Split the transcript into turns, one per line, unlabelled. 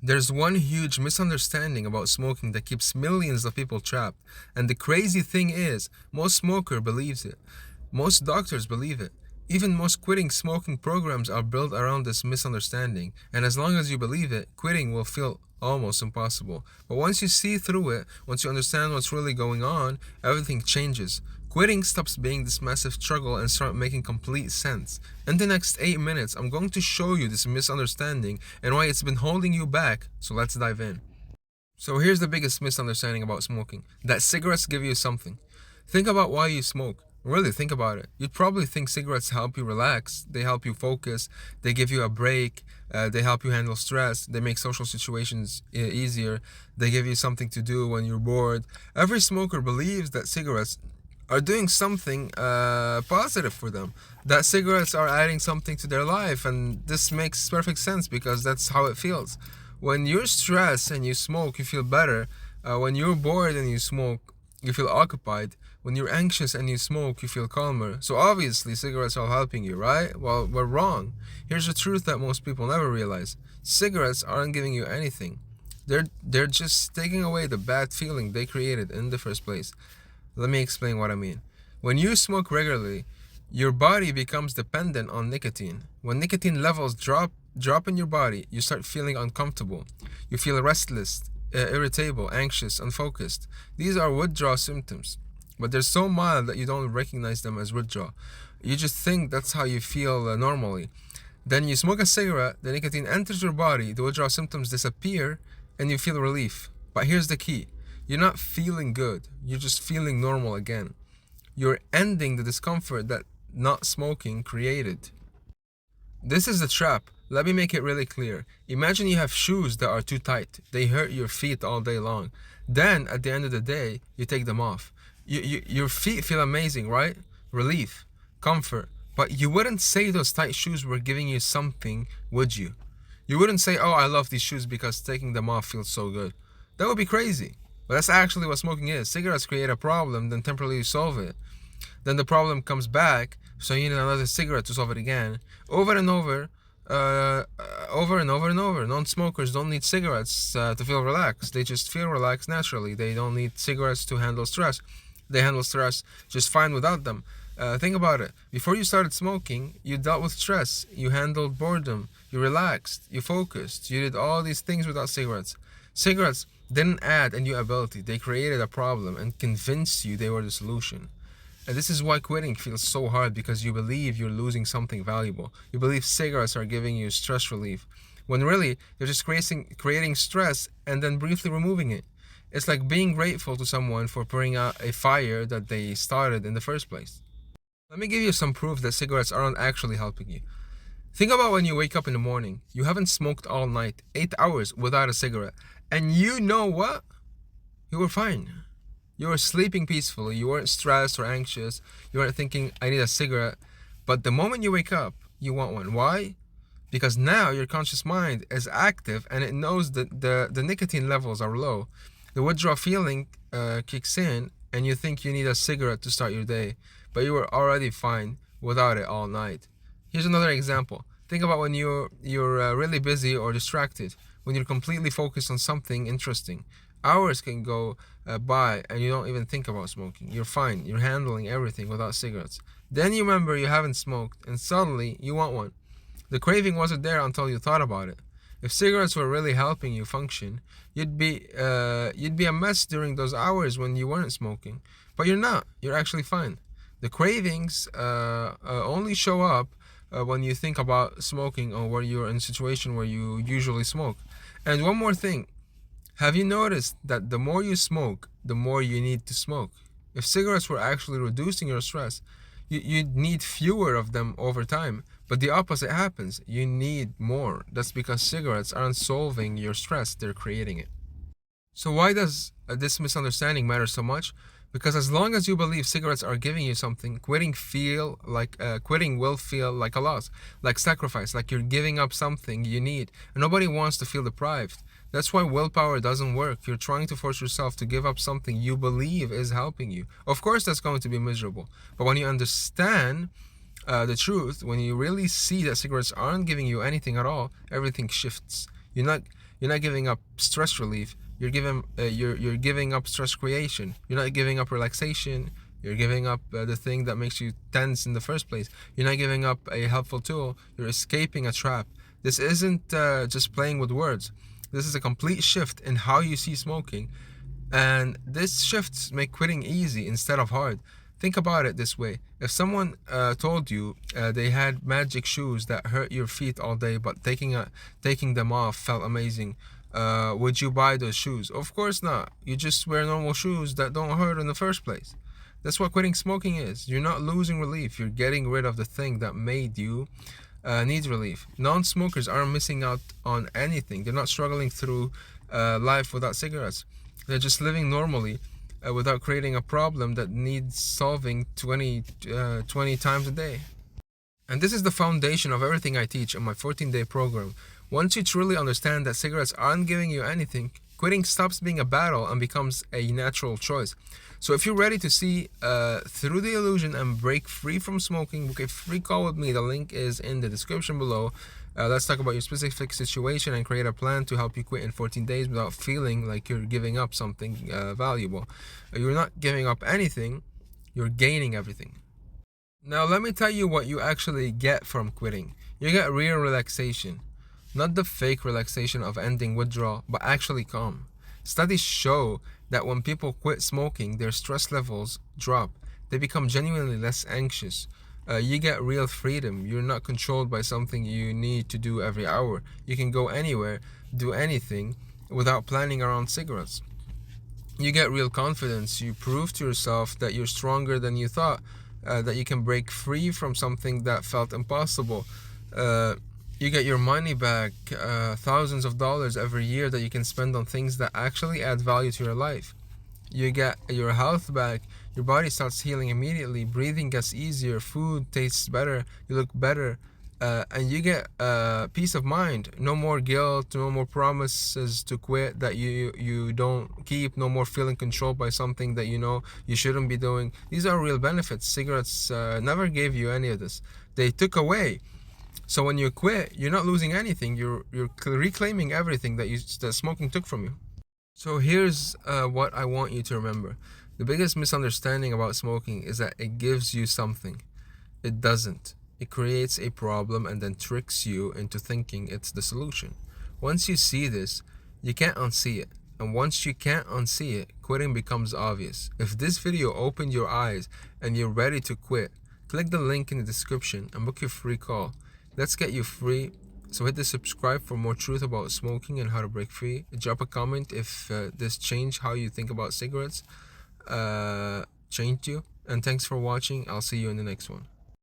There's one huge misunderstanding about smoking that keeps millions of people trapped. And the crazy thing is, most smoker believes it. Most doctors believe it. Even most quitting smoking programs are built around this misunderstanding. And as long as you believe it, quitting will feel almost impossible. But once you see through it, once you understand what's really going on, everything changes. Quitting stops being this massive struggle and start making complete sense. In the next 8 minutes, I'm going to show you this misunderstanding and why it's been holding you back. So let's dive in. So here's the biggest misunderstanding about smoking, that cigarettes give you something. Think about why you smoke. Really think about it. You'd probably think cigarettes help you relax, they help you focus, they give you a break, they help you handle stress, they make social situations easier, they give you something to do when you're bored. Every smoker believes that cigarettes are doing something positive for them, that cigarettes are adding something to their life, and this makes perfect sense because that's how it feels. When you're stressed and you smoke, you feel better. When you're bored and you smoke, you feel occupied. When you're anxious and you smoke, you feel calmer. So obviously, cigarettes are helping you, right? Well, we're wrong. Here's the truth that most people never realize. Cigarettes aren't giving you anything. They're just taking away the bad feeling they created in the first place. Let me explain what I mean. When you smoke regularly, your body becomes dependent on nicotine. When nicotine levels drop in your body, you start feeling uncomfortable. You feel restless, irritable, anxious, unfocused. These are withdrawal symptoms, but they're so mild that you don't recognize them as withdrawal. You just think that's how you feel normally. Then you smoke a cigarette, the nicotine enters your body, the withdrawal symptoms disappear, and you feel relief. But here's the key. You're not feeling good. You're just feeling normal again. You're ending the discomfort that not smoking created. This is the trap. Let me make it really clear. Imagine you have shoes that are too tight. They hurt your feet all day long. Then, at the end of the day, you take them off. Your feet feel amazing, right? Relief, comfort. But you wouldn't say those tight shoes were giving you something, would you? You wouldn't say, oh, I love these shoes because taking them off feels so good. That would be crazy. But that's actually what smoking is. Cigarettes create a problem, then temporarily solve it. Then the problem comes back, so you need another cigarette to solve it again. Over and over, over and over and over. Non-smokers don't need cigarettes to feel relaxed. They just feel relaxed naturally. They don't need cigarettes to handle stress. They handle stress just fine without them. Think about it. Before you started smoking, you dealt with stress. You handled boredom. You relaxed. You focused. You did all these things without cigarettes. Cigarettes didn't add a new ability. They created a problem and convinced you they were the solution. And this is why quitting feels so hard, because you believe you're losing something valuable. You believe cigarettes are giving you stress relief, when really they're just creating stress and then briefly removing it. It's like being grateful to someone for putting out a fire that they started in the first place. Let me give you some proof that cigarettes aren't actually helping you. Think about when you wake up in the morning. You haven't smoked all night, 8 hours without a cigarette. And you know what? You were fine. You were sleeping peacefully. You weren't stressed or anxious. You weren't thinking, I need a cigarette. But the moment you wake up, you want one. Why? Because now your conscious mind is active and it knows that the nicotine levels are low. The withdrawal feeling kicks in and you think you need a cigarette to start your day. But you were already fine without it all night. Here's another example. Think about when you're really busy or distracted, when you're completely focused on something interesting. Hours can go by and you don't even think about smoking. You're fine. You're handling everything without cigarettes. Then you remember you haven't smoked and suddenly you want one. The craving wasn't there until you thought about it. If cigarettes were really helping you function, you'd be a mess during those hours when you weren't smoking. But you're not. You're actually fine. The cravings only show up when you think about smoking or when you're in a situation where you usually smoke. And one more thing. Have you noticed that the more you smoke, the more you need to smoke? If cigarettes were actually reducing your stress, you'd need fewer of them over time. But the opposite happens. You need more. That's because cigarettes aren't solving your stress, they're creating it. So why does this misunderstanding matter so much? Because as long as you believe cigarettes are giving you something, quitting will feel like a loss, like sacrifice, like you're giving up something you need. And nobody wants to feel deprived. That's why willpower doesn't work. You're trying to force yourself to give up something you believe is helping you. Of course, that's going to be miserable. But when you understand the truth, when you really see that cigarettes aren't giving you anything at all, everything shifts. You're You're not giving up stress relief. You're giving up stress creation. You're not giving up relaxation. You're giving up the thing that makes you tense in the first place. You're not giving up a helpful tool. You're escaping a trap. This isn't just playing with words. This is a complete shift in how you see smoking. And this shifts make quitting easy instead of hard. Think about it this way. If someone told you they had magic shoes that hurt your feet all day, but taking them off felt amazing, would you buy those shoes? Of course not. You just wear normal shoes that don't hurt in the first place. That's what quitting smoking is. You're not losing relief. You're getting rid of the thing that made you need relief. Non-smokers aren't missing out on anything. They're not struggling through life without cigarettes. They're just living normally without creating a problem that needs solving 20 times a day. And this is the foundation of everything I teach in my 14-day program. Once you truly understand that cigarettes aren't giving you anything, quitting stops being a battle and becomes a natural choice. So if you're ready to see through the illusion and break free from smoking, book a free call with me. The link is in the description below. Let's talk about your specific situation and create a plan to help you quit in 14 days without feeling like you're giving up something valuable. You're not giving up anything, you're gaining everything. Now let me tell you what you actually get from quitting. You get real relaxation. Not the fake relaxation of ending withdrawal, but actually calm. Studies show that when people quit smoking, their stress levels drop. They become genuinely less anxious. You get real freedom. You're not controlled by something you need to do every hour. You can go anywhere, do anything without planning around cigarettes. You get real confidence. You prove to yourself that you're stronger than you thought, that you can break free from something that felt impossible. You get your money back, thousands of dollars every year that you can spend on things that actually add value to your life. You get your health back, your body starts healing immediately, breathing gets easier, food tastes better, you look better, and you get peace of mind. No more guilt, no more promises to quit that you don't keep, no more feeling controlled by something that you know you shouldn't be doing. These are real benefits. Cigarettes never gave you any of this. They took away. So when you quit, you're not losing anything. You're reclaiming everything that smoking took from you. So here's what I want you to remember. The biggest misunderstanding about smoking is that it gives you something. It doesn't. It creates a problem and then tricks you into thinking it's the solution. Once you see this, you can't unsee it. And once you can't unsee it, quitting becomes obvious. If this video opened your eyes and you're ready to quit, click the link in the description and book your free call. Let's get you free. So hit the subscribe for more truth about smoking and how to break free. Drop a comment if this changed how you think about cigarettes, changed you. And thanks for watching. I'll see you in the next one.